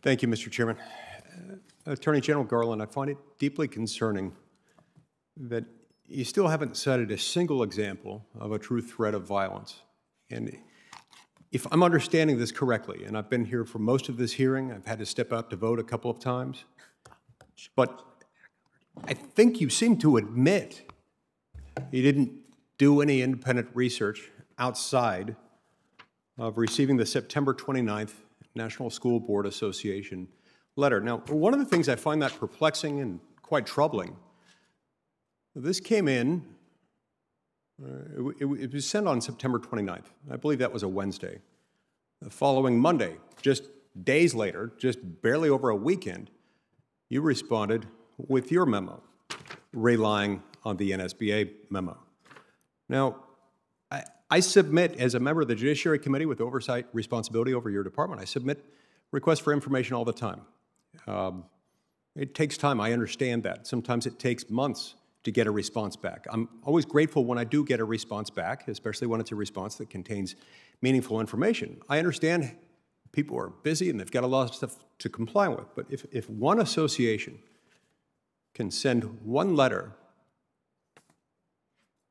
Thank you, Mr. Chairman. Attorney General Garland, I find it deeply concerning that you still haven't cited a single example of a true threat of violence. And if I'm understanding this correctly, and I've been here for most of this hearing, I've had to step out to vote a couple of times, but I think you seem to admit you didn't do any independent research outside of receiving the September 29th National School Board Association letter. Now, one of the things I find that perplexing and quite troubling, this came in, it was sent on September 29th. I believe that was a Wednesday. The following Monday, just days later, just barely over a weekend, you responded with your memo, relying on the NSBA memo. Now, I submit, as a member of the Judiciary Committee with oversight responsibility over your department, I submit requests for information all the time. It takes time, I understand that. Sometimes it takes months to get a response back. I'm always grateful when I do get a response back, especially when it's a response that contains meaningful information. I understand people are busy and they've got a lot of stuff to comply with, but if one association can send one letter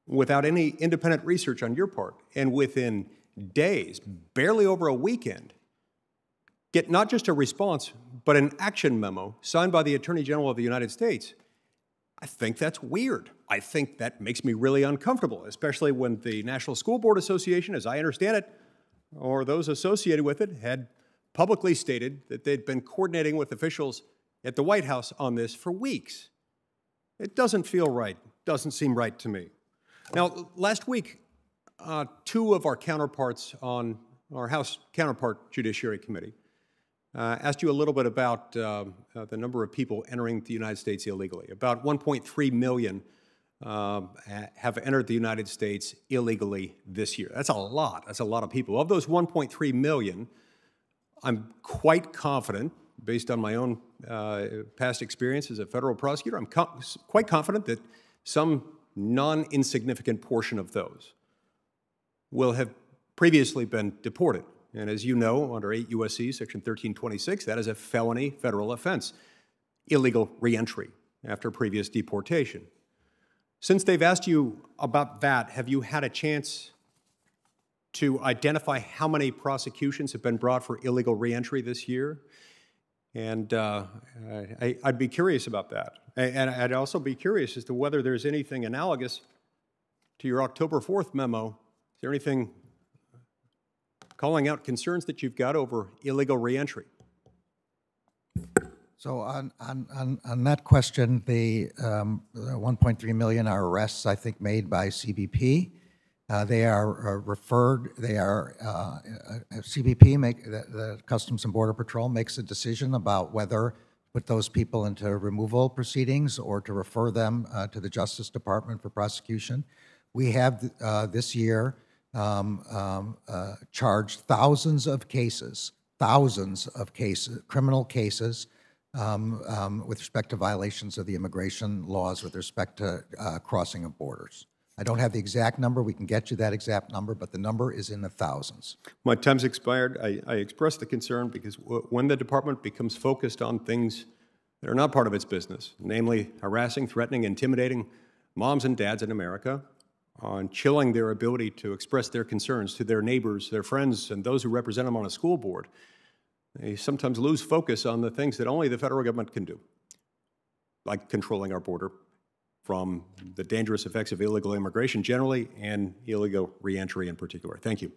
without any independent research on your part, and within days, barely over a weekend, get not just a response, but an action memo signed by the Attorney General of the United States, I think that's weird. I think that makes me really uncomfortable, especially when the National School Board Association, as I understand it, or those associated with it, had publicly stated that they'd been coordinating with officials at the White House on this for weeks. It doesn't feel right, doesn't seem right to me. Now, last week, two of our counterparts on our House counterpart Judiciary Committee asked you a little bit about the number of people entering the United States illegally. About 1.3 million have entered the United States illegally this year. That's a lot. That's a lot of people. Of those 1.3 million, I'm quite confident, based on my own past experience as a federal prosecutor, I'm quite confident that some non-insignificant portion of those will have previously been deported. And as you know, under 8 U.S.C. Section 1326, that is a felony federal offense, illegal reentry after previous deportation. Since they've asked you about that, have you had a chance to identify how many prosecutions have been brought for illegal reentry this year? And I'd be curious about that. And I'd also be curious as to whether there's anything analogous to your October 4th memo. Is there anything calling out concerns that you've got over illegal reentry? So on that question, the 1.3 million are arrests, I think, made by CBP. They are referred, they are, CBP, the Customs and Border Patrol makes a decision about whether to put those people into removal proceedings or to refer them to the Justice Department for prosecution. We have this year charged thousands of cases, criminal cases with respect to violations of the immigration laws with respect to crossing of borders. I don't have the exact number. We can get you that exact number, but the number is in the thousands. My time's expired. I express the concern because when the department becomes focused on things that are not part of its business, namely harassing, threatening, intimidating moms and dads in America, on chilling their ability to express their concerns to their neighbors, their friends, and those who represent them on a school board, they sometimes lose focus on the things that only the federal government can do, like controlling our border from the dangerous effects of illegal immigration generally and illegal reentry in particular. Thank you.